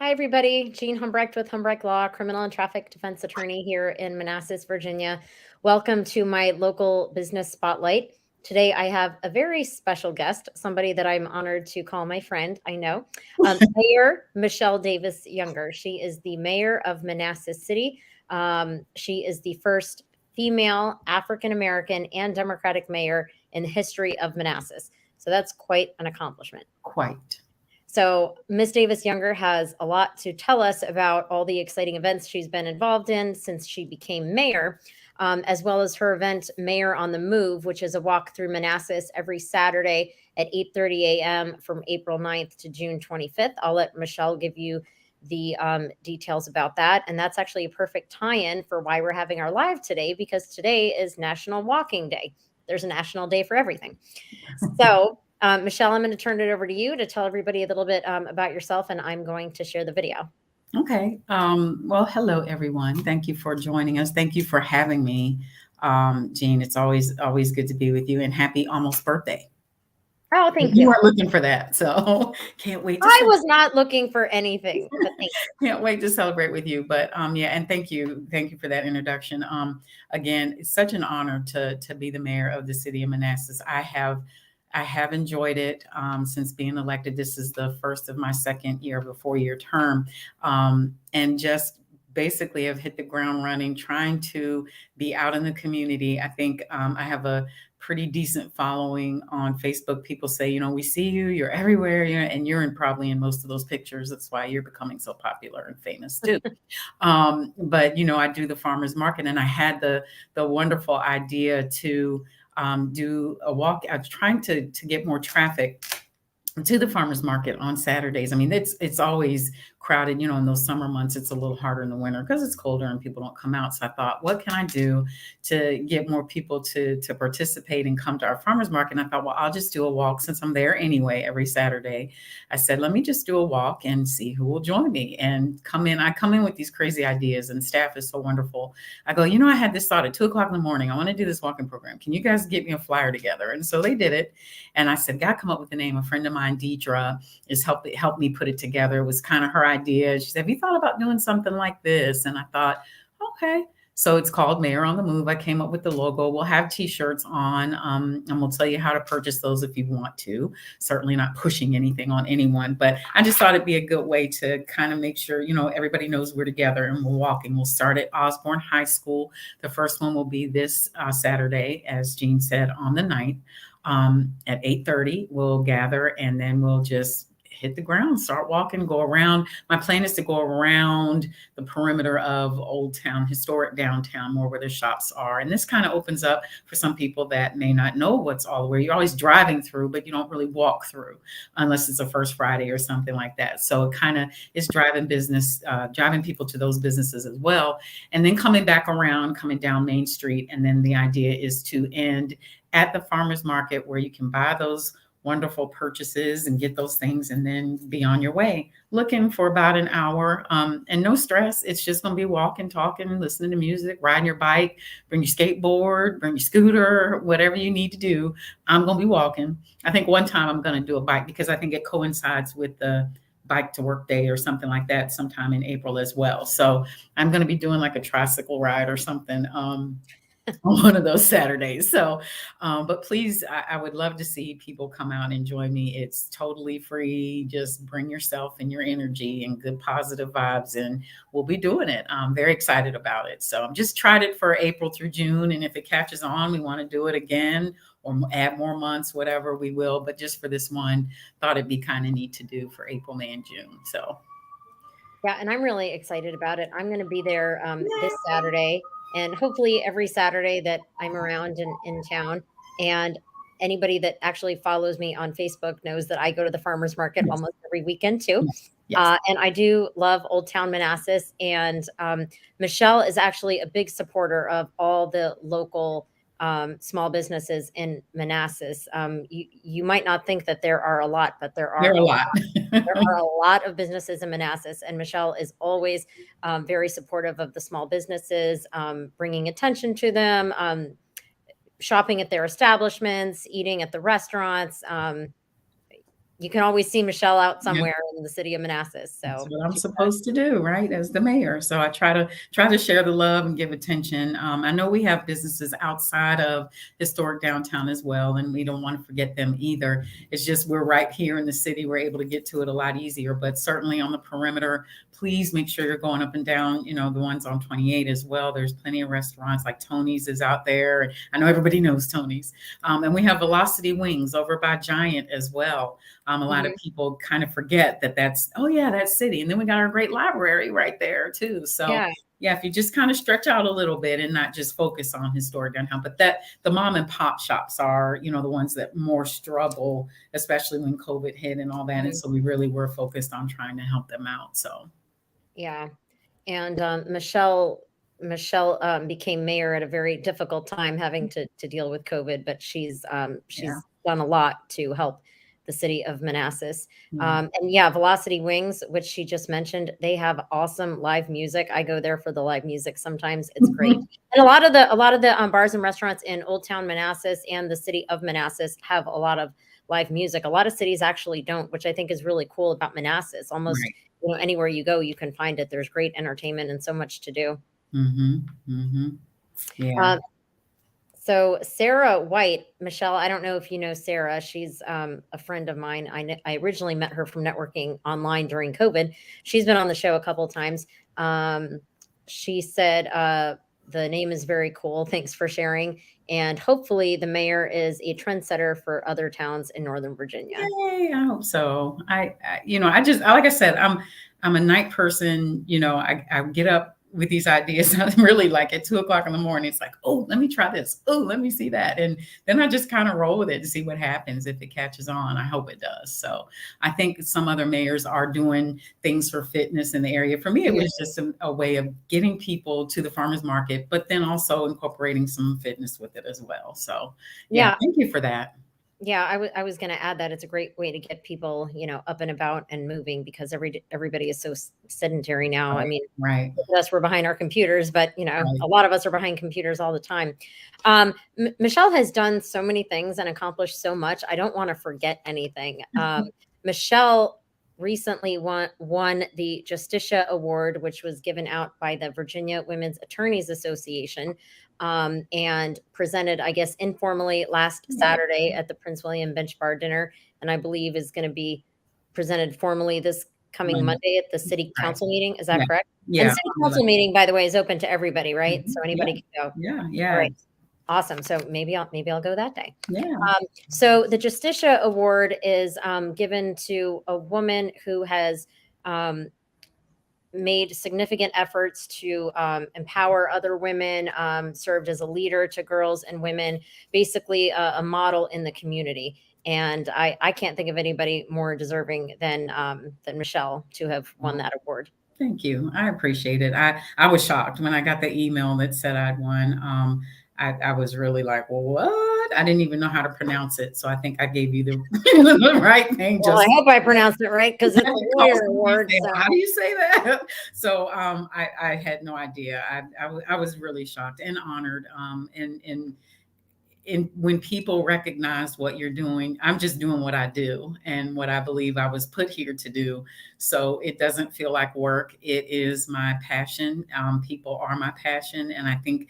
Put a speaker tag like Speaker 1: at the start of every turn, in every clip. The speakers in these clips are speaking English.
Speaker 1: Hi, everybody. Jean Humbrecht with Humbrecht Law, criminal and traffic defense attorney here in Manassas, Virginia. Welcome to my local business spotlight. Today, I have a very special guest, somebody that I'm honored to call my friend. I know, Mayor Michelle Davis Younger. She is the mayor of Manassas City. She is the first female African American and Democratic mayor in the history of Manassas. So that's quite an accomplishment.
Speaker 2: Quite.
Speaker 1: So, Miss Davis Younger has a lot to tell us about all the exciting events she's been involved in since she became mayor, as well as her event, Mayor on the Move, which is a walk through Manassas every Saturday at 8:30 a.m. from April 9th to June 25th. I'll let Michelle give you the details about that. And that's actually a perfect tie in for why we're having our live today, because today is National Walking Day. There's a national day for everything. So, Michelle, I'm going to turn it over to you to tell everybody a little bit about yourself, and I'm going to share the video.
Speaker 2: Okay. Well, hello, everyone. Thank you for joining us. Thank you for having me, Jean. It's always good to be with you, and happy almost birthday.
Speaker 1: Oh, thank
Speaker 2: You
Speaker 1: you.
Speaker 2: weren't looking for that, so can't wait to
Speaker 1: I was not looking for anything, but thank you.
Speaker 2: can't wait to celebrate with you. But yeah, and thank you for that introduction. Again, it's such an honor to be the mayor of the city of Manassas. I have enjoyed it since being elected. This is the first of my second year of a 4-year term, and just basically have hit the ground running, trying to be out in the community. I think I have a pretty decent following on Facebook. People say, we see you, you're everywhere, and you're probably in most of those pictures. That's why you're becoming so popular and famous too. But I do the farmers market, and I had the wonderful idea to do a walk. I was trying to get more traffic to the farmers market on Saturdays. I mean, it's always crowded, in those summer months. It's a little harder in the winter because it's colder and people don't come out. So I thought, what can I do to get more people to participate and come to our farmers market? And I thought, well, I'll just do a walk since I'm there anyway every Saturday. I said, let me just do a walk and see who will join me and come in. I come in with these crazy ideas, and staff is so wonderful. I go, I had this thought at 2 o'clock in the morning. I want to do this walking program. Can you guys get me a flyer together? And so they did it. And I said, God, come up with a name. A friend of mine, Deidre, is helped me put it together. It was kind of her idea. She said, have you thought about doing something like this? And I thought, okay. So it's called Mayor on the Move. I came up with the logo. We'll have T-shirts on, and we'll tell you how to purchase those if you want to. Certainly not pushing anything on anyone, but I just thought it'd be a good way to kind of make sure, everybody knows we're together and we're walking. We'll start at Osborne High School. The first one will be this Saturday, as Jean said, on the 9th. At 8:30, we'll gather, and then we'll just hit the ground, start walking, go around. My plan is to go around the perimeter of Old Town, historic downtown, more where the shops are. And this kind of opens up for some people that may not know what's all where you're always driving through, but you don't really walk through unless it's a First Friday or something like that. So it kind of is driving people to those businesses as well. And then coming back around, coming down Main Street. And then the idea is to end at the farmers market where you can buy those wonderful purchases and get those things and then be on your way, looking for about an hour, and no stress. It's just going to be walking, talking, listening to music, riding your bike, bring your skateboard, bring your scooter, whatever you need to do. I'm going to be walking. I think one time I'm going to do a bike because I think it coincides with the bike to work day or something like that sometime in April as well. So I'm going to be doing like a tricycle ride or something. On one of those Saturdays. So, but please, I would love to see people come out and join me. It's totally free. Just bring yourself and your energy and good positive vibes, and we'll be doing it. I'm very excited about it. So, I'm just tried it for April through June, and if it catches on, we want to do it again or add more months, whatever we will. But just for this one, thought it'd be kind of neat to do for April, May, and June. So,
Speaker 1: Yeah, and I'm really excited about it. I'm going to be there this Saturday, and hopefully every Saturday that I'm around in town. And anybody that actually follows me on Facebook knows that I go to the farmers market
Speaker 2: yes,
Speaker 1: almost every weekend too.
Speaker 2: yes, yes.
Speaker 1: And I do love Old Town Manassas. And Michelle is actually a big supporter of all the local small businesses in Manassas. You might not think that there are a lot, but
Speaker 2: There are a lot.
Speaker 1: there are a lot of businesses in Manassas, and Michelle is always very supportive of the small businesses, bringing attention to them, shopping at their establishments, eating at the restaurants. you can always see Michelle out
Speaker 2: Yeah.
Speaker 1: somewhere in the city of Manassas.
Speaker 2: That's
Speaker 1: So
Speaker 2: what I'm
Speaker 1: she's
Speaker 2: supposed to do, right, as the mayor. So I try to share the love and give attention. I know we have businesses outside of historic downtown as well, and we don't want to forget them either. It's just we're right here in the city; we're able to get to it a lot easier. But certainly on the perimeter, please make sure you're going up and down. The ones on 28 as well. There's plenty of restaurants like Tony's is out there. I know everybody knows Tony's, and we have Velocity Wings over by Giant as well. A lot of
Speaker 1: Mhm.
Speaker 2: people kind of forget that oh yeah, that's city. And then we got our great library right there too. So
Speaker 1: Yeah,
Speaker 2: yeah, if you just kind of stretch out a little bit and not just focus on historic downtown, but that the mom and pop shops are, the ones that more struggle, especially when COVID hit and all that. And
Speaker 1: mhm,
Speaker 2: so we really were focused on trying to help them out. So
Speaker 1: yeah. And Michelle became mayor at a very difficult time, having to deal with COVID, but
Speaker 2: yeah,
Speaker 1: she's done a lot to help the city of Manassas.
Speaker 2: yeah.
Speaker 1: And yeah, Velocity Wings, which she just mentioned, they have awesome live music. I go there for the live music sometimes. It's great. And a lot of the bars and restaurants in Old Town Manassas and the city of Manassas have a lot of live music. A lot of cities actually don't, which I think is really cool about Manassas. Almost,
Speaker 2: Right.
Speaker 1: anywhere you go, you can find it. There's great entertainment and so much to do.
Speaker 2: Mm-hmm. Mm-hmm. Yeah.
Speaker 1: Um, so Sarah White, Michelle, I don't know if you know Sarah. She's a friend of mine. I originally met her from networking online during COVID. She's been on the show a couple times. She said the name is very cool. Thanks for sharing. And hopefully, the mayor is a trendsetter for other towns in Northern Virginia.
Speaker 2: Yay, I hope so. I just, like I said, I'm a night person. I get up with these ideas. I'm really like at 2 o'clock in the morning. It's like, oh, let me try this. Oh, let me see that. And then I just kind of roll with it to see what happens if it catches on. I hope it does. So I think some other mayors are doing things for fitness in the area. For me, it
Speaker 1: Mhm.
Speaker 2: was just a way of getting people to the farmers market, but then also incorporating some fitness with it as well. So yeah,
Speaker 1: Yeah,
Speaker 2: thank you for that.
Speaker 1: yeah, I was going to add that it's a great way to get people, up and about and moving because everybody is so sedentary now. I
Speaker 2: Right,
Speaker 1: mean,
Speaker 2: right,
Speaker 1: us we're behind our computers, but
Speaker 2: right.
Speaker 1: a lot of us are behind computers all the time. Michelle has done so many things and accomplished so much. I don't want to forget anything. Michelle recently won the Justicia Award, which was given out by the Virginia Women's Attorneys Association, and presented, I guess, informally last
Speaker 2: Yeah,
Speaker 1: Saturday at the Prince William Bench Bar Dinner, and I believe is going to be presented formally this coming
Speaker 2: Monday,
Speaker 1: Monday at the city
Speaker 2: right.
Speaker 1: council meeting. Is
Speaker 2: Yeah,
Speaker 1: that correct? And
Speaker 2: yeah,
Speaker 1: city council meeting, by the way, is open to everybody, right? So
Speaker 2: yeah,
Speaker 1: anybody can go.
Speaker 2: yeah,
Speaker 1: All
Speaker 2: yeah,
Speaker 1: right. Awesome. So maybe I'll go that day.
Speaker 2: yeah.
Speaker 1: So the Justicia Award is given to a woman who has um, made significant efforts to empower other women, served as a leader to girls and women, basically a model in the community. And I can't think of anybody more deserving than Michelle to have won that award.
Speaker 2: Thank you. I appreciate it. I was shocked when I got the email that said I'd won. I was really like, well, what? I didn't even know how to pronounce it. So I think I gave you the, the right thing.
Speaker 1: Well, I
Speaker 2: Just
Speaker 1: hope I pronounced it right because it's a
Speaker 2: call
Speaker 1: lawyer
Speaker 2: somebody and
Speaker 1: award.
Speaker 2: say,
Speaker 1: So
Speaker 2: how do you say that? So I had no idea. I was really shocked and honored. And when people recognize what you're doing, I'm just doing what I do and what I believe I was put here to do. So it doesn't feel like work. It is my passion. People are my passion. And I think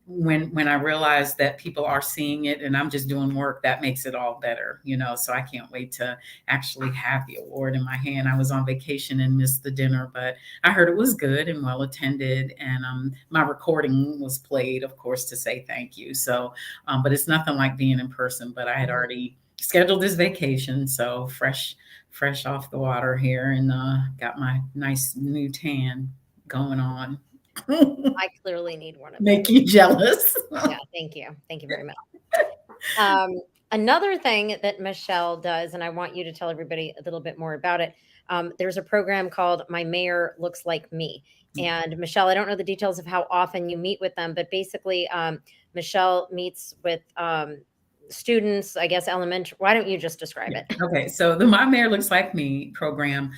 Speaker 2: when I realize that people are seeing it and I'm just doing work, that makes it all better. So I can't wait to actually have the award in my hand. I was on vacation and missed the dinner, but I heard it was good and well attended. And my recording was played, of course, to say thank you. So, but it's nothing like being in person. But I had
Speaker 1: mhm.
Speaker 2: already scheduled this vacation, so fresh off the water here, and got my nice new tan going on.
Speaker 1: I clearly need one of
Speaker 2: Make
Speaker 1: those.
Speaker 2: you jealous.
Speaker 1: Yeah, thank you. Thank you very much. Um, Another thing that Michelle does, and I want you to tell everybody a little bit more about it. There's a program called My Mayor Looks Like Me. And Michelle, I don't know the details of how often you meet with them, but basically, Michelle meets with students, I guess, elementary. Why don't you just describe
Speaker 2: Yeah.
Speaker 1: it?
Speaker 2: Okay. So the My Mayor Looks Like Me program,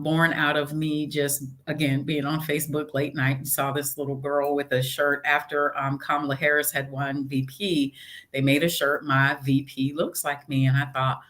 Speaker 2: born out of me just again being on Facebook late night and saw this little girl with a shirt after Kamala Harris had won VP. They made a shirt, My VP Looks Like Me, and I thought,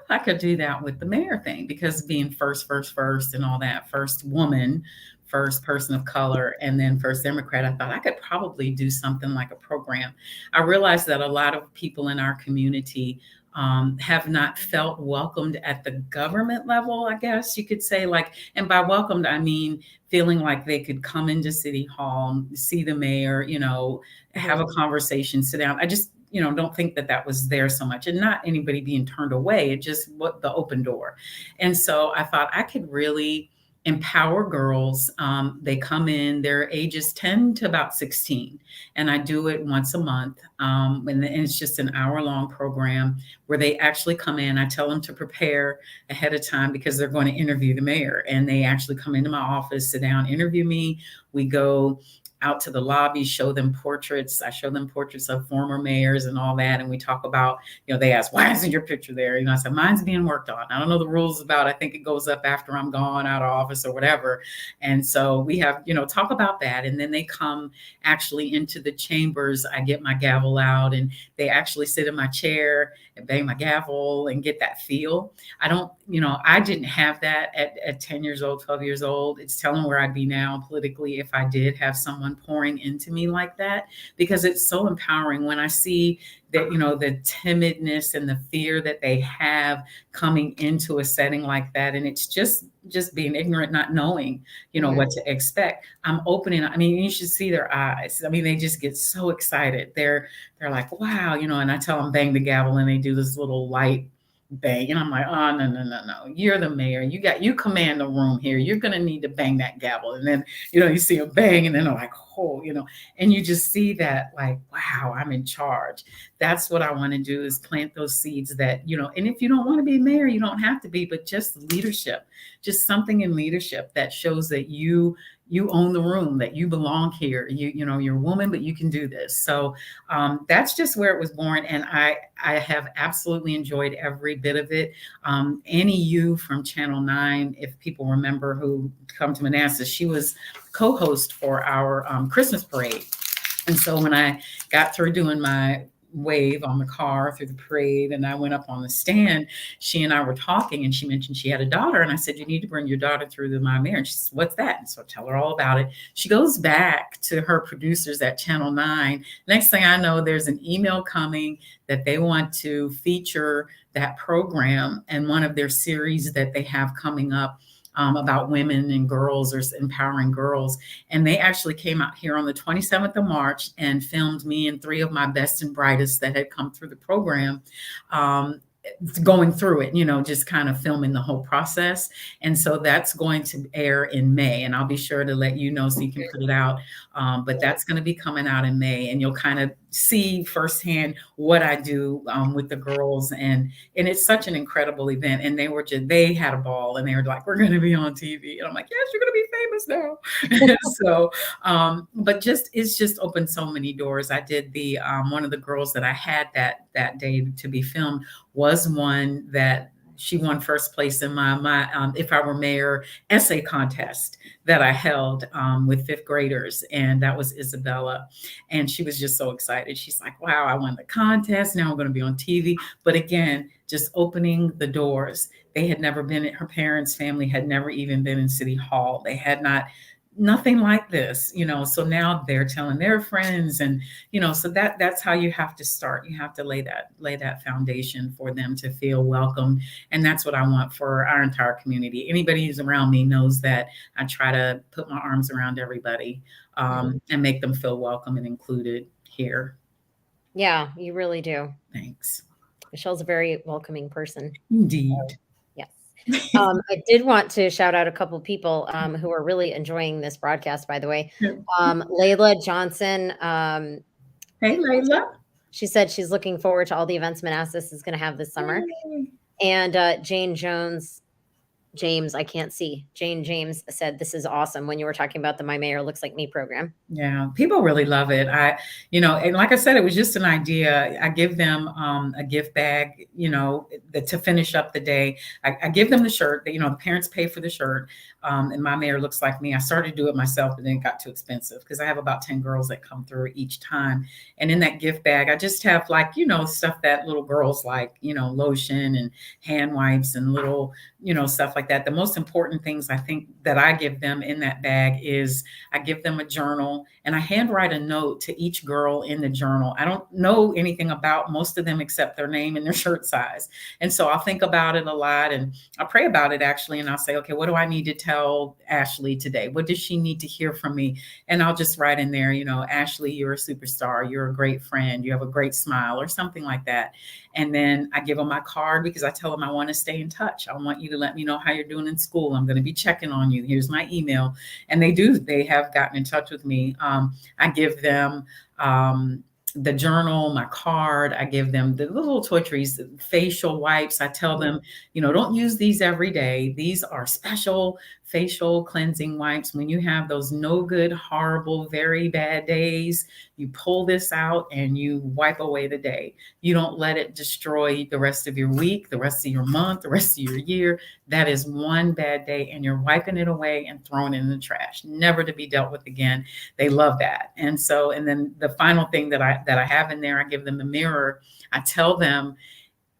Speaker 2: why I could do that with the mayor thing because being first, and all that, first woman, first person of color, and then first Democrat, I thought I could probably do something like a program. I realized that a lot of people in our community have not felt welcomed at the government level, I guess you could say. Like, and by welcomed, I mean feeling like they could come into City Hall, see the mayor, have
Speaker 1: Mhm.
Speaker 2: a conversation, sit down. I just, don't think that that was there so much, and not anybody being turned away. It just what the open door. And so I thought I could really empower girls. They come in, their ages 10 to about 16, and I do it once a month. And it's just an hour-long program where they actually come in. I tell them to prepare ahead of time because they're going to interview the mayor, and they actually come into my office, sit down, interview me. We go out to the lobby, show them portraits. I show them portraits of former mayors and all that. And we talk about, they ask, why isn't your picture there? I said, mine's being worked on. I don't know the rules about, I think it goes up after I'm gone out of office or whatever. And so we have, talk about that. And then they come actually into the chambers. I get my gavel out and they actually sit in my chair and bang my gavel and get that feel. I don't, I didn't have that at 10 years old, 12 years old. It's telling where I'd be now politically if I did have someone pouring into me like that, because it's so empowering when I see that, the timidness and the fear that they have coming into a setting like that. And it's just being ignorant, not knowing,
Speaker 1: Mhm.
Speaker 2: what to expect. I'm opening, I mean, you should see their eyes. I mean, they just get so excited. They're like, wow, and I tell them bang the gavel and they do this little light bang. And I'm like, oh, no, no, no, no. You're the mayor. You command the room here. You're going to need to bang that gavel. And then, you see them bang and then they're like, oh, and you just see that like, wow, I'm in charge. That's what I want to do is plant those seeds that, and if you don't want to be mayor, you don't have to be, but just leadership, just something in leadership that shows that you own the room, that you belong here. You're a woman, but you can do this. So that's just where it was born. And I have absolutely enjoyed every bit of it. Annie Yu from Channel 9, if people remember, who come to Manassas, she was co-host for our Christmas parade. And so when I got through doing my wave on the car through the parade and I went up on the stand, she and I were talking and she mentioned she had a daughter. And I said, you need to bring your daughter through the My Mayor. And she said, what's that? And so I tell her all about it. She goes back to her producers at Channel 9. Next thing I know, there's an email coming that they want to feature that program in one of their series that they have coming up. About women and girls, or empowering girls. And they actually came out here on the 27th of March and filmed me and three of my best and brightest that had come through the program. Going through it, just kind of filming the whole process. And so that's going to air in May, and I'll be sure to let you know so you can put it out. But that's going to be coming out in May, and you'll kind of see firsthand what I do with the girls. And it's such an incredible event. And they had a ball and they were like, we're going to be on TV. And I'm like, yes, you're going to be famous now. So, but it's just opened so many doors. I did one of the girls that I had that day to be filmed was one that she won first place in my If I Were Mayor essay contest that I held with fifth graders. And that was Isabella. And she was just so excited. She's like, wow, I won the contest. Now I'm going to be on TV. But again, just opening the doors. They had never been, her parents' family had never even been in City Hall. They had nothing like this, so now they're telling their friends. And so that's how you have to start. You have to lay that foundation for them to feel welcome. And that's what I want for our entire community. Anybody who's around me knows that I try to put my arms around everybody, and make them feel welcome and included here.
Speaker 1: Yeah, you really do.
Speaker 2: Thanks.
Speaker 1: Michelle's a very welcoming person.
Speaker 2: Indeed.
Speaker 1: Yes. I did want to shout out a couple of people who are really enjoying this broadcast, by the way. Layla Johnson,
Speaker 2: Hey, Layla.
Speaker 1: she said she's looking forward to all the events Manassas is going to have this summer.
Speaker 2: Yay.
Speaker 1: And Jane Jones, James, I can't see. Jane James said, "This is awesome," when you were talking about the My Mayor Looks Like Me program.
Speaker 2: Yeah, people really love it. And like I said, it was just an idea. I give them a gift bag, to finish up the day. I give them the shirt. The parents pay for the shirt. And My Mayor Looks Like Me. I started to do it myself, but then it got too expensive because I have about 10 girls that come through each time. And in that gift bag, I just have stuff that little girls like, lotion and hand wipes and little, stuff like that. The most important things I think that I give them in that bag is I give them a journal and I handwrite a note to each girl in the journal. I don't know anything about most of them except their name and their shirt size. And so I'll think about it a lot and I'll pray about it actually. And I'll say, okay, what do I need to tell Ashley today? What does she need to hear from me? And I'll just write in there, Ashley, you're a superstar. You're a great friend. You have a great smile or something like that. And then I give them my card because I tell them I want to stay in touch. I want you to let me know how you're doing in school. I'm going to be checking on you. Here's my email. And they have gotten in touch with me. I give them the journal, my card. I give them the little toiletries, facial wipes. I tell them, don't use these every day. These are special facial cleansing wipes. When you have those no good, horrible, very bad days, you pull this out and you wipe away the day. You don't let it destroy the rest of your week, the rest of your month, the rest of your year. That is one bad day and you're wiping it away and throwing it in the trash, never to be dealt with again. They love that. And then the final thing that I have in there, I give them the mirror. I tell them,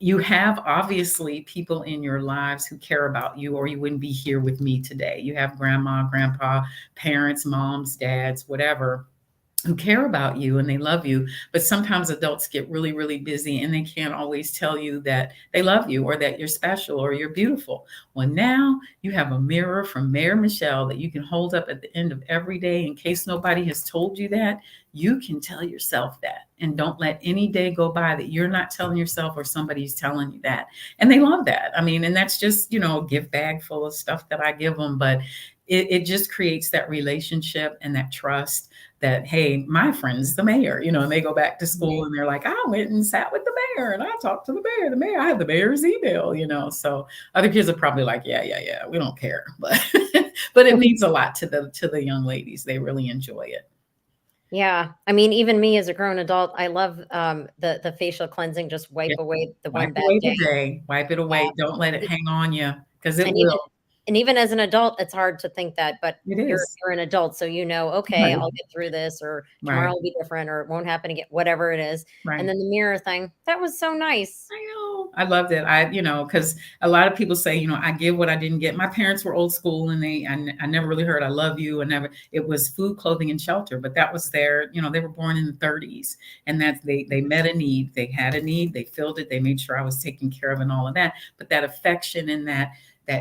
Speaker 2: you have obviously people in your lives who care about you, or you wouldn't be here with me today. You have grandma, grandpa, parents, moms, dads, whatever, who care about you and they love you. But sometimes adults get really, really busy and they can't always tell you that they love you or that you're special or you're beautiful. Well, now you have a mirror from Mayor Michelle that you can hold up at the end of every day in case nobody has told you that. You can tell yourself that and don't let any day go by that you're not telling yourself or somebody's telling you that. And they love that. I mean, and that's just, a gift bag full of stuff that I give them, but it just creates that relationship and that trust that, hey, my friend's the mayor, and they go back to school and they're like, I went and sat with the mayor and I talked to the mayor, I have the mayor's email, so other kids are probably like, yeah, we don't care, but but it means a lot to the young ladies. They really enjoy it.
Speaker 1: Yeah. I mean, even me as a grown adult, I love the facial cleansing, just
Speaker 2: Yeah.
Speaker 1: wipe away the
Speaker 2: Wipe
Speaker 1: one bad
Speaker 2: away
Speaker 1: day.
Speaker 2: the day, wipe it
Speaker 1: Yeah.
Speaker 2: away, don't let it hang on you because it
Speaker 1: And even
Speaker 2: will.
Speaker 1: and even as an adult, it's hard to think that, but
Speaker 2: It
Speaker 1: you're
Speaker 2: is.
Speaker 1: you're an adult, so "Okay,
Speaker 2: Right,
Speaker 1: I'll get through this," or
Speaker 2: right,
Speaker 1: "Tomorrow will be different," or "It won't happen again," whatever it is. And
Speaker 2: right.
Speaker 1: then the mirror thing, that was so nice.
Speaker 2: I know. I loved it. Because a lot of people say, I give what I didn't get. My parents were old school and I never really heard I love you. It was food, clothing, and shelter, but that was they were born in the 30s and they met a need. They had a need, they filled it, they made sure I was taken care of and all of that. But that affection and that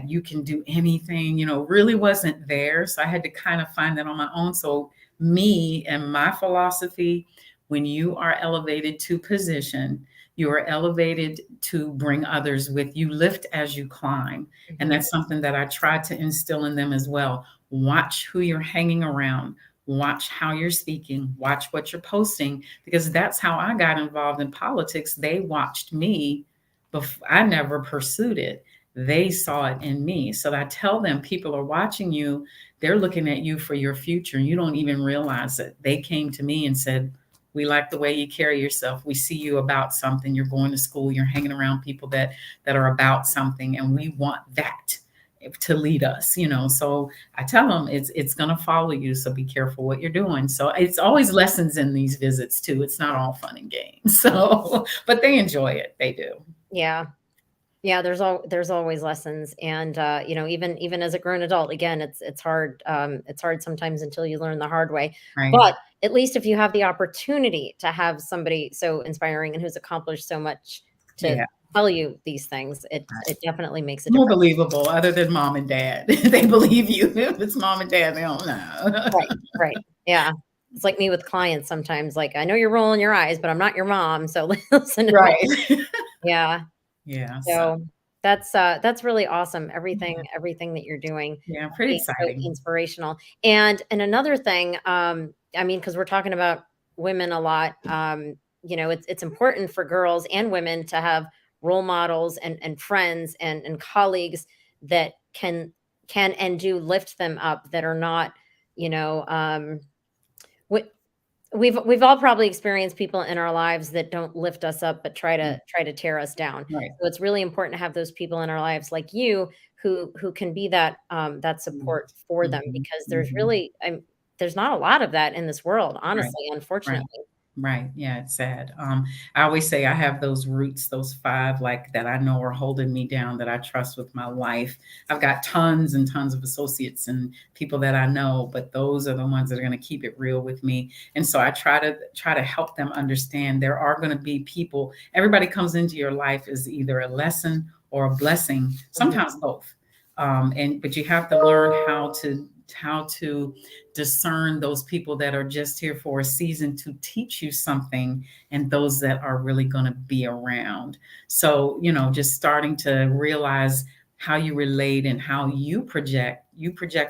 Speaker 2: you can do anything, really wasn't there. So I had to kind of find that on my own. So me and my philosophy, when you are elevated to position, you are elevated to bring others with you. Lift as you climb. And
Speaker 1: Mhm.
Speaker 2: that's something that I try to instill in them as well. Watch who you're hanging around. Watch how you're speaking. Watch what you're posting, because that's how I got involved in politics. They watched me. Before, I never pursued it. They saw it in me. So I tell them, people are watching you. They're looking at you for your future. You don't even realize it. They came to me and said, we like the way you carry yourself. We see you about something. You're going to school. You're hanging around people that are about something, and we want that to lead us. So I tell them it's going to follow you. So be careful what you're doing. So it's always lessons in these visits too. It's not all fun and games. So, but they enjoy it. They do.
Speaker 1: Yeah. Yeah, there's always lessons, and, even as a grown adult, again, it's hard sometimes until you learn the hard way,
Speaker 2: Right.
Speaker 1: but at least if you have the opportunity to have somebody so inspiring and who's accomplished so much to
Speaker 2: Yeah.
Speaker 1: tell you these things, it
Speaker 2: Right.
Speaker 1: it definitely makes a
Speaker 2: More
Speaker 1: difference.
Speaker 2: believable, other than mom and dad. They believe you. If it's mom and dad, they don't know.
Speaker 1: Right, right, yeah. It's like me with clients sometimes, like, "I know you're rolling your eyes, but I'm not your mom, so listen to me."
Speaker 2: Right.
Speaker 1: Yeah.
Speaker 2: Yeah. So
Speaker 1: So that's really awesome. Everything that you're doing,
Speaker 2: yeah, pretty
Speaker 1: being so
Speaker 2: exciting.
Speaker 1: inspirational. And another thing, I mean, because we're talking about women a lot, it's important for girls and women to have role models and friends and colleagues that can and do lift them up, that are not, you know, we, we've all probably experienced people in our lives that don't lift us up, but try to tear us down.
Speaker 2: Right.
Speaker 1: So it's really important to have those people in our lives like you, who can be that, that support for them,
Speaker 2: Mhm.
Speaker 1: because there's
Speaker 2: Mhm.
Speaker 1: really, there's not a lot of that in this world,
Speaker 2: Right.
Speaker 1: honestly,
Speaker 2: Right.
Speaker 1: unfortunately.
Speaker 2: Right. Yeah, it's sad. I always say I have those roots, those five, like that I know are holding me down, that I trust with my life. I've got tons and tons of associates and people that I know, but those are the ones that are going to keep it real with me. And so I try to help them understand there are going to be people. Everybody comes into your life as either a lesson or a blessing,
Speaker 1: Mhm.
Speaker 2: sometimes both. And but you have to learn how to discern those people that are just here for a season to teach you something, and those that are really going to be around. So, just starting to realize how you relate and how you project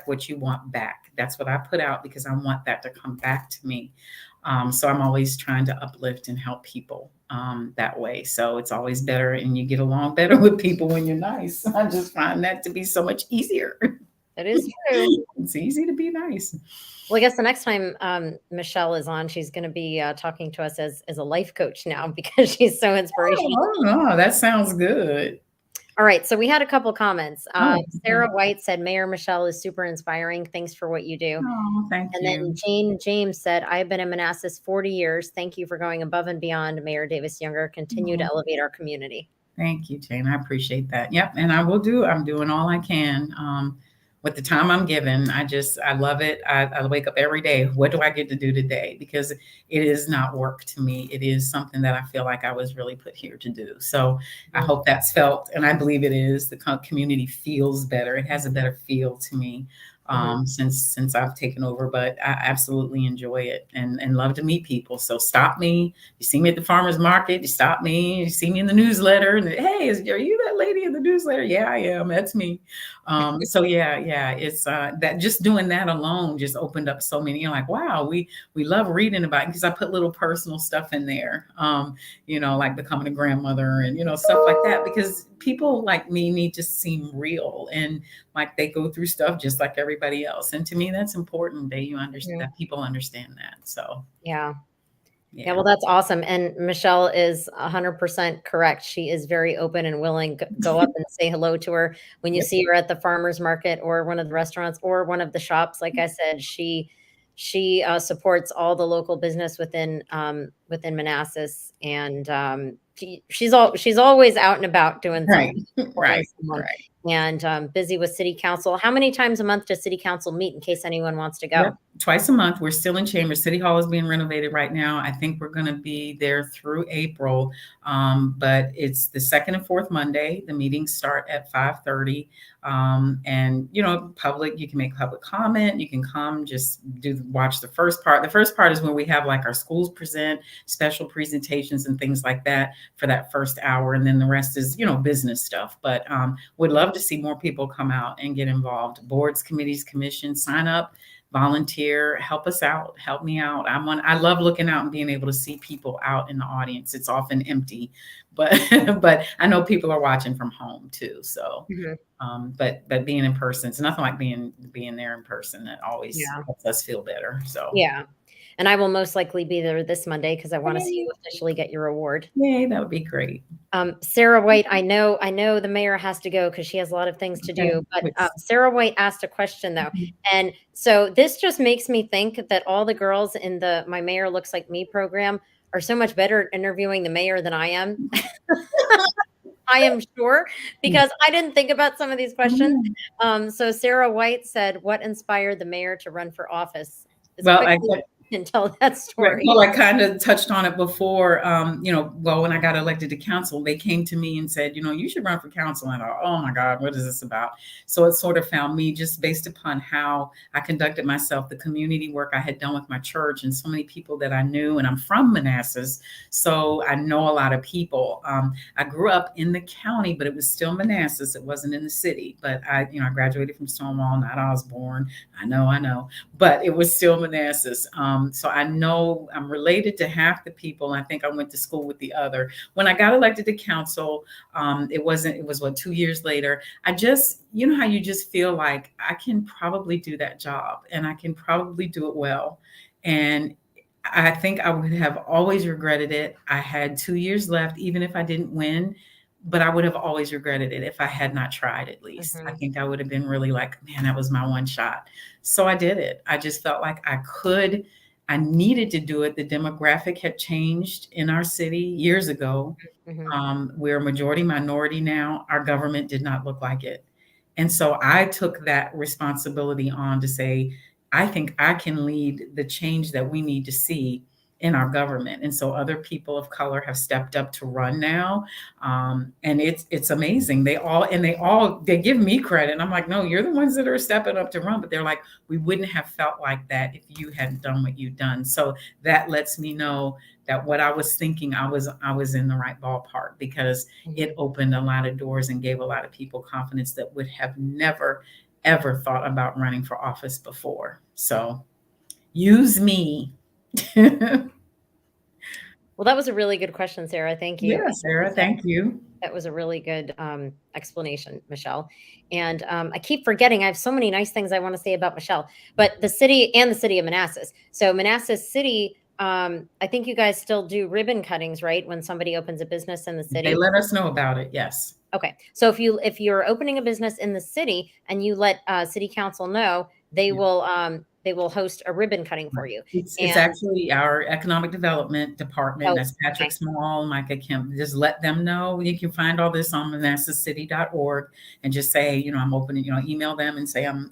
Speaker 2: what you want back. That's what I put out, because I want that to come back to me. So I'm always trying to uplift and help people that way. So it's always better, and you get along better with people when you're nice. I just find that to be so much easier.
Speaker 1: It is true.
Speaker 2: It's easy to be nice.
Speaker 1: Well, I guess the next time, Michelle is on, she's going to be talking to us as a life coach now, because she's so inspirational.
Speaker 2: Oh, that sounds good.
Speaker 1: All right, so we had a couple comments.
Speaker 2: Oh, okay.
Speaker 1: Sarah White said, Mayor Michelle is super inspiring. Thanks for what you do.
Speaker 2: Oh, thank
Speaker 1: And then
Speaker 2: you.
Speaker 1: Jane James said, I've been in Manassas 40 years. Thank you for going above and beyond, Mayor Davis Younger. Continue to
Speaker 2: Oh,
Speaker 1: elevate our community.
Speaker 2: thank you, Jane. I appreciate that. Yep, and I'm doing all I can with the time I'm given. I love it. I wake up every day. What do I get to do today? Because it is not work to me. It is something that I feel like I was really put here to do. So I
Speaker 1: Mhm.
Speaker 2: hope that's felt, and I believe it is. The community feels better. It has a better feel to me
Speaker 1: Mhm.
Speaker 2: since I've taken over. But I absolutely enjoy it, and love to meet people. So stop me. You see me at the farmer's market, you stop me, you see me in the newsletter, and hey, are you that lady in the newsletter? Yeah, I am. That's me. So yeah, it's that, just doing that alone just opened up so many. You're like, wow, we love reading about it, because I put little personal stuff in there, like becoming a grandmother and stuff like that, because people like me need to seem real, and like they go through stuff just like everybody else. And to me, that's important that you understand,
Speaker 1: Mhm.
Speaker 2: that people understand that. So
Speaker 1: Yeah. Yeah,
Speaker 2: yeah.
Speaker 1: well, that's awesome. And Michelle is 100% correct. She is very open and willing. Go up and say hello to her when you
Speaker 2: Yep.
Speaker 1: see her at the farmer's market or one of the restaurants or one of the shops. Like I said, she supports all the local business within Manassas, and she's always out and about doing
Speaker 2: Right,
Speaker 1: something, supporting
Speaker 2: right,
Speaker 1: someone,
Speaker 2: right.
Speaker 1: and busy with city council. How many times a month does city council meet, in case anyone wants to
Speaker 2: Yep,
Speaker 1: go?
Speaker 2: twice a month. We're still in Chambers. City Hall is being renovated right now. I think we're going to be there through April, but it's the second and fourth Monday. The meetings start at 5:30, and public. You can make public comment. You can come, just watch the first part. The first part is when we have like our schools present special presentations and things like that for that first hour, and then the rest is business stuff. But would love to see more people come out and get involved. Boards, committees, commissions, sign up, volunteer, help us out, help me out. I love looking out and being able to see people out in the audience. It's often empty, but but I know people are watching from home too. So
Speaker 1: Mhm.
Speaker 2: but being in person, it's nothing like being there in person. That always
Speaker 1: Yeah.
Speaker 2: helps us feel better. So
Speaker 1: Yeah. And I will most likely be there this Monday, because I want to see
Speaker 2: yay,
Speaker 1: you officially get your award.
Speaker 2: yay, that would be great.
Speaker 1: Sarah White, I know the mayor has to go because she has a lot of things to
Speaker 2: Okay.
Speaker 1: do, but Sarah White asked a question though. And so this just makes me think that all the girls in the My Mayor Looks Like Me program are so much better at interviewing the mayor than I am. I am sure, because I didn't think about some of these questions. So Sarah White said, what inspired the mayor to run for office? As
Speaker 2: Well,
Speaker 1: quickly as you can tell that
Speaker 2: right.
Speaker 1: story.
Speaker 2: Well, I kind of touched on it before. Well, when I got elected to council, they came to me and said, you should run for council. And I thought, oh my God, what is this about? So it sort of found me, just based upon how I conducted myself, the community work I had done with my church, and so many people that I knew. And I'm from Manassas, so I know a lot of people. I grew up in the county, but it was still Manassas. It wasn't in the city. But I graduated from Stonewall, not Osborne. I know, but it was still Manassas. So I know I'm related to half the people. I think I went to school with the other. When I got elected to council, it was what, 2 years later. I just, you know how you just feel like I can probably do that job and I can probably do it well. And I think I would have always regretted it. I had 2 years left, even if I didn't win, but I would have always regretted it if I had not tried at least. I
Speaker 1: Mhm.
Speaker 2: think I would have been really like, man, that was my one shot. So I did it. I just felt like I could, I needed to do it. The demographic had changed in our city years ago.
Speaker 1: Mhm.
Speaker 2: We're a majority minority now. Our government did not look like it. And so I took that responsibility on to say, I think I can lead the change that we need to see in our government. And so other people of color have stepped up to run now. And it's amazing. They give me credit. And I'm like, no, you're the ones that are stepping up to run. But they're like, we wouldn't have felt like that if you hadn't done what you've done. So that lets me know that what I was thinking, I was in the right ballpark, because it
Speaker 1: Mhm.
Speaker 2: opened a lot of doors and gave a lot of people confidence that would have never ever thought about running for office before. So use me. Yeah,
Speaker 1: Well, that was a really good question, Sarah. Thank you.
Speaker 2: Sarah, thank you.
Speaker 1: That was a really good explanation, Michelle. And I keep forgetting, I have so many nice things I want to say about Michelle, but the city and the city of Manassas. So, Manassas City, I think you guys still do ribbon cuttings, right? When somebody opens a business in the
Speaker 2: They
Speaker 1: city.
Speaker 2: let us know about it. Yes.
Speaker 1: Okay. So if you're opening a business in the city and you let city council know,
Speaker 2: Yeah.
Speaker 1: they will host a ribbon cutting for
Speaker 2: Right.
Speaker 1: you.
Speaker 2: It's
Speaker 1: And
Speaker 2: actually our economic development department.
Speaker 1: oh,
Speaker 2: That's Patrick
Speaker 1: okay.
Speaker 2: Small, Micah Kemp. Just let them know. You can find all this on manassascity.org, and just say, I'm opening, email them and say I'm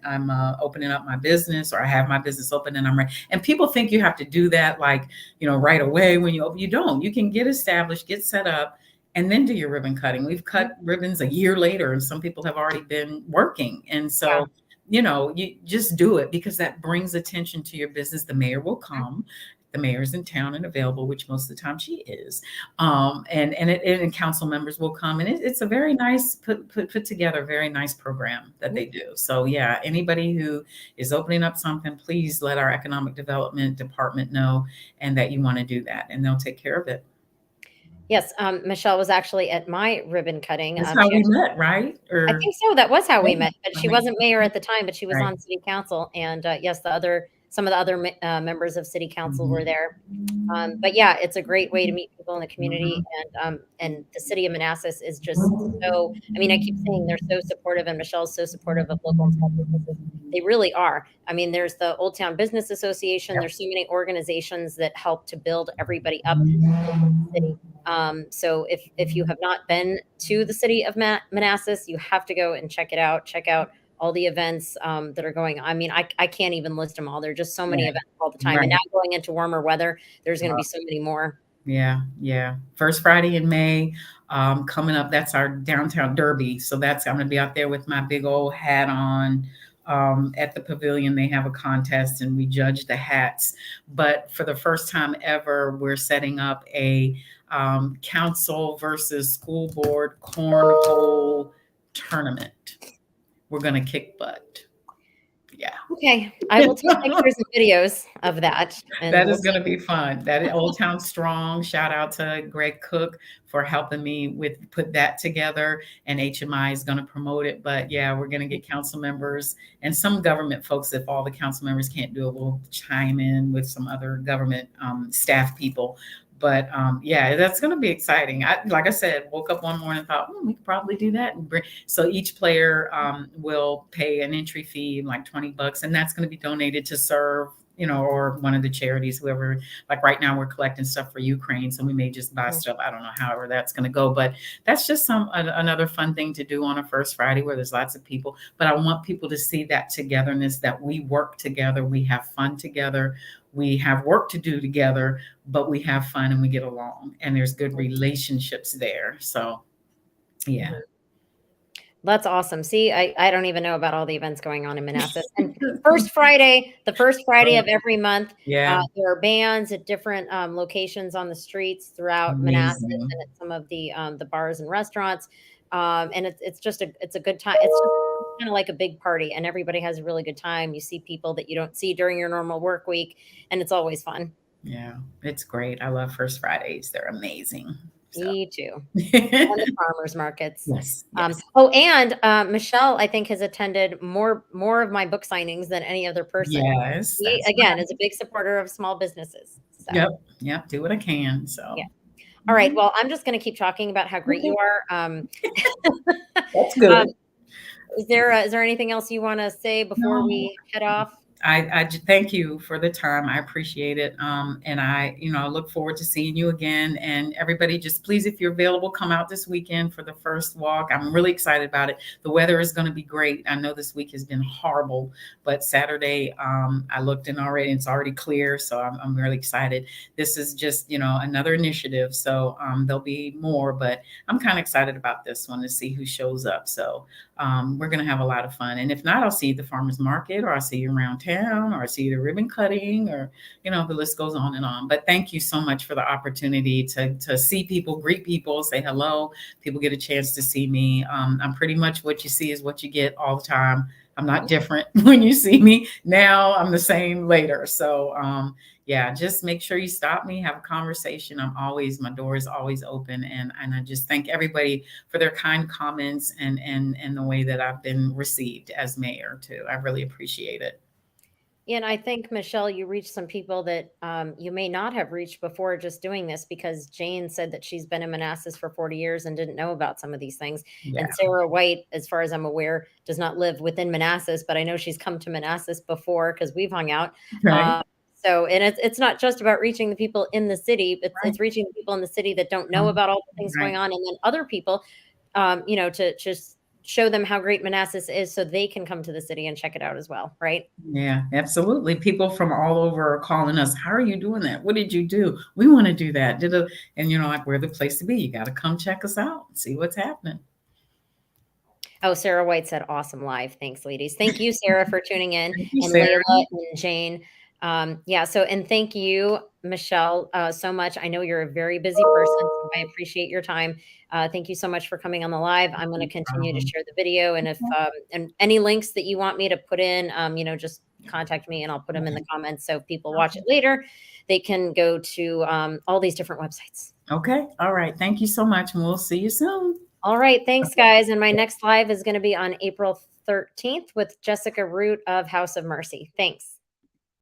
Speaker 2: opening up my business, or I have my business open and I'm ready. And people think you have to do that like, right away when you open. You don't. You can get established, get set up, and then do your ribbon cutting. We've cut ribbons a year later, and some people have already been working. And
Speaker 1: Yeah.
Speaker 2: so you just do it, because that brings attention to your business. The mayor will come. The mayor's in town and available, which most of the time she is. And council members will come, and it's a very nice put together, very nice program that they do. So yeah, anybody who is opening up something, please let our economic development department know, and that you want to do that, and they'll take care of it.
Speaker 1: Yes, Michelle was actually at my ribbon cutting.
Speaker 2: That's how
Speaker 1: She
Speaker 2: we
Speaker 1: actually,
Speaker 2: met, right?
Speaker 1: I
Speaker 2: Or
Speaker 1: think so. That was how we
Speaker 2: yeah,
Speaker 1: met, but
Speaker 2: I
Speaker 1: she
Speaker 2: think
Speaker 1: wasn't mayor at the time, but she was
Speaker 2: right.
Speaker 1: on city council. And yes, some of the other members of city council were
Speaker 2: Mhm.
Speaker 1: there. But yeah, it's a great way to meet people in the community,
Speaker 2: Mhm.
Speaker 1: and the city of Manassas is just so. I mean, I keep saying they're so supportive, and Michelle's so supportive of local and small businesses. They really are. I mean, there's the Old Town Business Association.
Speaker 2: Yep.
Speaker 1: There's so many organizations that help to build everybody up in the city. So if you have not been to the city of Manassas, you have to go and check it out. Check out all the events that are going on. I mean, I can't even list them all. There's just so many
Speaker 2: Right.
Speaker 1: events all the time. And now
Speaker 2: Right.
Speaker 1: going into warmer weather, there's going to be so many more.
Speaker 2: Yeah, yeah. First Friday in May, coming up. That's our downtown derby. So I'm going to be out there with my big old hat on. At the pavilion, they have a contest, and we judge the hats. But for the first time ever, we're setting up a council versus school board cornhole tournament. We're going to kick butt. Yeah.
Speaker 1: Okay, I will take pictures and videos of that, and
Speaker 2: That
Speaker 1: we'll
Speaker 2: is
Speaker 1: see.
Speaker 2: going to be fun. That is Old Town Strong. Shout out to Greg Cook for helping me with put that together. And HMI is going to promote it. But yeah, we're going to get council members and some government folks. If all the council members can't do it, we'll chime in with some other government staff people. But yeah, that's going to be exciting. Like I said, woke up one morning and thought, we could probably do that. So each player will pay an entry fee, like $20, and that's going to be donated to serve, or one of the charities, whoever. Like right now, we're collecting stuff for Ukraine, so we may just buy
Speaker 1: Mhm.
Speaker 2: stuff. I don't know, however that's going to go, but that's just another fun thing to do on a first Friday where there's lots of people. But I want people to see that togetherness, that we work together, we have fun together, we have work to do together, but we have fun and we get along, and there's good relationships there. So yeah.
Speaker 1: Mhm. That's awesome. See, I don't even know about all the events going on in Manassas. And the first Friday of every month,
Speaker 2: Yeah,
Speaker 1: there are bands at different locations on the streets throughout Manassas
Speaker 2: amazing.
Speaker 1: and at some of the bars and restaurants. And it's just it's a good time. It's just kind of like a big party, and everybody has a really good time. You see people that you don't see during your normal work week, and it's always fun.
Speaker 2: Yeah, it's great. I love First Fridays. They're amazing. So
Speaker 1: Me too. And the farmers markets.
Speaker 2: yes, yes,
Speaker 1: Oh, and Michelle, I think, has attended more of my book signings than any other person.
Speaker 2: yes.
Speaker 1: She,
Speaker 2: That's
Speaker 1: again,
Speaker 2: right.
Speaker 1: is a big supporter of small businesses. So,
Speaker 2: Yep, yep. Do what I can.
Speaker 1: yeah.
Speaker 2: So
Speaker 1: All right.
Speaker 2: mhm.
Speaker 1: Well, I'm just going to keep talking about how great
Speaker 2: Okay,
Speaker 1: you are.
Speaker 2: that's
Speaker 1: Um,
Speaker 2: good.
Speaker 1: is there anything else you want to say before
Speaker 2: No,
Speaker 1: we head off?
Speaker 2: thank you for the time. I appreciate it. And I look forward to seeing you again. And everybody, just please, if you're available, come out this weekend for the first walk. I'm really excited about it. The weather is going to be great. I know this week has been horrible, but Saturday, I looked in already, and it's already clear. So I'm really excited. This is just, another initiative. So there'll be more, but I'm kind of excited about this one to see who shows up. So we're going to have a lot of fun. And if not, I'll see you at the farmer's market, or I'll see you around town, or I'll see you at ribbon cutting, or, the list goes on and on. But thank you so much for the opportunity to see people, greet people, say hello. People get a chance to see me. I'm pretty much what you see is what you get all the time. I'm not different when you see me now. I'm the same later. So, yeah, just make sure you stop me, have a conversation. My door is always open. And I just thank everybody for their kind comments and the way that I've been received as mayor too. I really appreciate it.
Speaker 1: Yeah, and I think, Michelle, you reached some people that you may not have reached before just doing this, because Jane said that she's been in Manassas for 40 years and didn't know about some of these things.
Speaker 2: Yeah.
Speaker 1: And Sarah White, as far as I'm aware, does not live within Manassas, but I know she's come to Manassas before because we've hung out.
Speaker 2: Right.
Speaker 1: Um, and it's not just about reaching the people in the city,
Speaker 2: Right.
Speaker 1: it's reaching the people in the city that don't know about all the things
Speaker 2: Right.
Speaker 1: going on, and then other people, to just show them how great Manassas is so they can come to the city and check it out as well, right?
Speaker 2: Yeah, absolutely. People from all over are calling us. How are you doing that? What did you do? We want to do that. And like, we're the place to be. You got to come check us out and see what's happening.
Speaker 1: Oh, Sarah White said, awesome live. Thanks, ladies. Thank you, Sarah, for tuning in,
Speaker 2: Thank you,
Speaker 1: and
Speaker 2: Sarah.
Speaker 1: Layla and Jane. Yeah. So, and thank you, Michelle, so much. I know you're a very busy person, so I appreciate your time. Thank you so much for coming on the live. I'm going to
Speaker 2: No
Speaker 1: continue to
Speaker 2: problem.
Speaker 1: share the video. And if, and any links that you want me to put in, just contact me and I'll put them in the comments. So if people watch it later, they can go to all these different websites.
Speaker 2: Okay. All right. Thank you so much. And we'll see you soon.
Speaker 1: All right. Thanks, guys. And my next live is going to be on April 13th with Jessica Root of House of Mercy. Thanks.